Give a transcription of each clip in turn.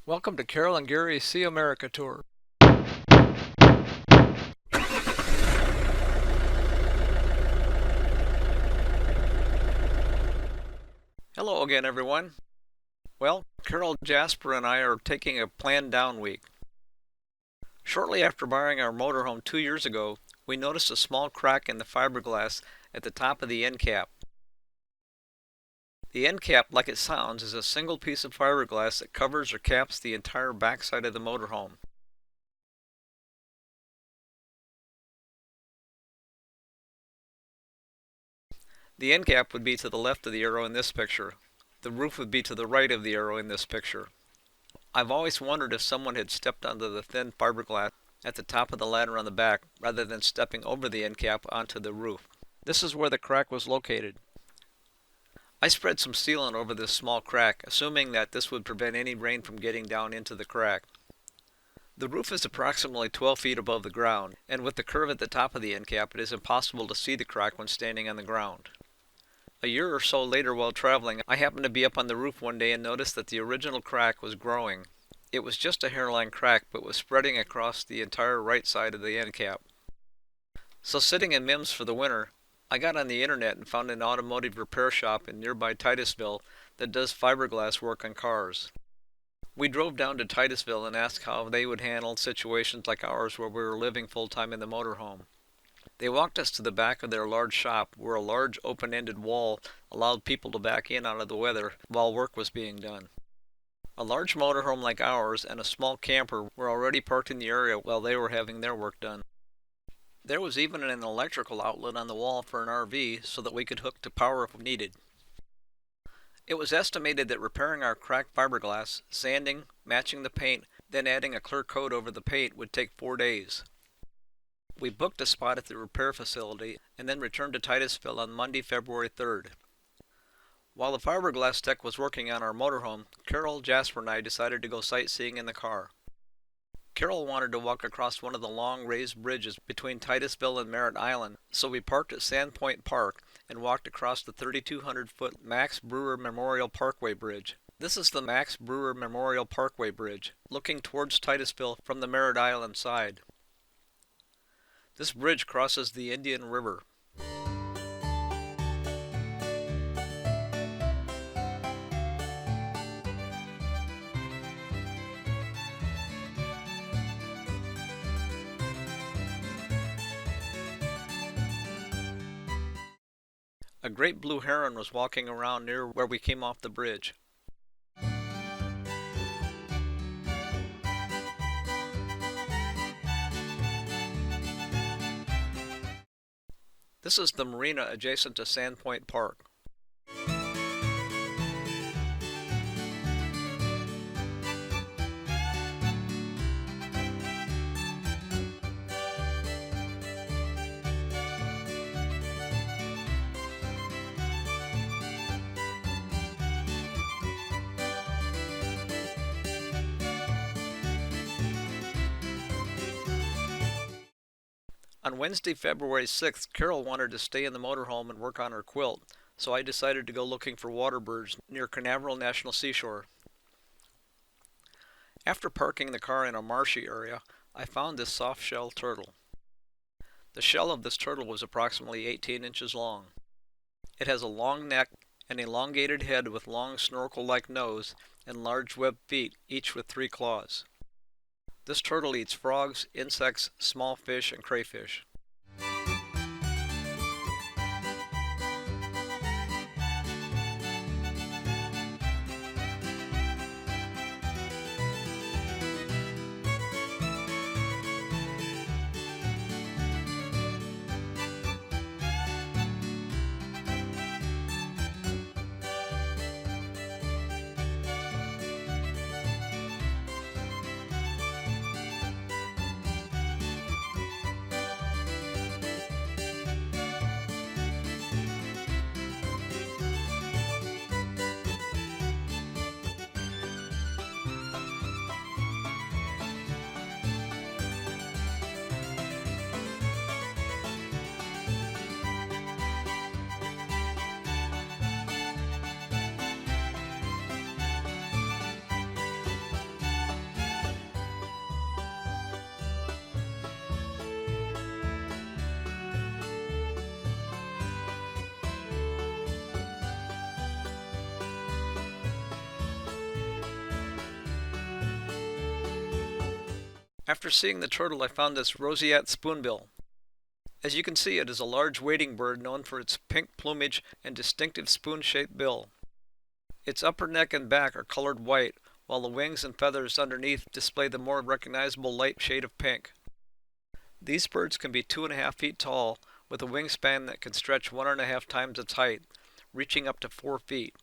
Welcome to Carol and Gary's See America Tour. Hello again, everyone. Well, Carol, Jasper, and I are taking a planned down week. Shortly after buying our motorhome 2 years ago, we noticed a small crack in the fiberglass at the top of the end cap. The end cap, like it sounds, is a single piece of fiberglass that covers or caps the entire backside of the motorhome. The end cap would be to the left of the arrow in this picture. The roof would be to the right of the arrow in this picture. I've always wondered if someone had stepped onto the thin fiberglass at the top of the ladder on the back rather than stepping over the end cap onto the roof. This is where the crack was located. I spread some sealant over this small crack, assuming that this would prevent any rain from getting down into the crack. The roof is approximately 12 feet above the ground, and with the curve at the top of the end cap, it is impossible to see the crack when standing on the ground. A year or so later, while traveling, I happened to be up on the roof one day and noticed that the original crack was growing. It was just a hairline crack, but was spreading across the entire right side of the end cap. So sitting in Mims for the winter, I got on the internet and found an automotive repair shop in nearby Titusville that does fiberglass work on cars. We drove down to Titusville and asked how they would handle situations like ours where we were living full-time in the motorhome. They walked us to the back of their large shop where a large open-ended wall allowed people to back in out of the weather while work was being done. A large motorhome like ours and a small camper were already parked in the area while they were having their work done. There was even an electrical outlet on the wall for an RV so that we could hook to power if needed. It was estimated that repairing our cracked fiberglass, sanding, matching the paint, then adding a clear coat over the paint would take 4 days. We booked a spot at the repair facility and then returned to Titusville on Monday, February 3rd. While the fiberglass tech was working on our motorhome, Carol, Jasper, and I decided to go sightseeing in the car. Carol wanted to walk across one of the long raised bridges between Titusville and Merritt Island, so we parked at Sandpoint Park and walked across the 3,200-foot Max Brewer Memorial Parkway Bridge. This is the Max Brewer Memorial Parkway Bridge, looking towards Titusville from the Merritt Island side. This bridge crosses the Indian River. A great blue heron was walking around near where we came off the bridge. This is the marina adjacent to Sandpoint Park. On Wednesday, February 6th, Carol wanted to stay in the motorhome and work on her quilt, so I decided to go looking for water birds near Canaveral National Seashore. After parking the car in a marshy area, I found this softshell turtle. The shell of this turtle was approximately 18 inches long. It has a long neck, an elongated head with long snorkel-like nose, and large webbed feet, each with 3 claws. This turtle eats frogs, insects, small fish, and crayfish. After seeing the turtle, I found this roseate spoonbill. As you can see, it is a large wading bird known for its pink plumage and distinctive spoon-shaped bill. Its upper neck and back are colored white, while the wings and feathers underneath display the more recognizable light shade of pink. These birds can be 2.5 feet tall, with a wingspan that can stretch 1.5 times its height, reaching up to 4 feet.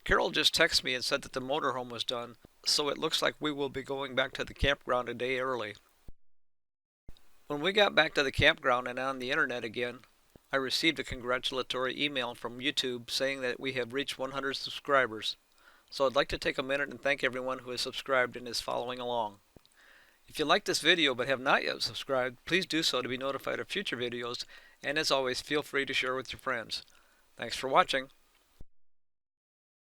Carol just texted me and said that the motorhome was done, so it looks like we will be going back to the campground a day early. When we got back to the campground and on the internet again, I received a congratulatory email from YouTube saying that we have reached 100 subscribers. So I'd like to take a minute and thank everyone who has subscribed and is following along. If you like this video but have not yet subscribed, please do so to be notified of future videos, and as always, feel free to share with your friends. Thanks for watching.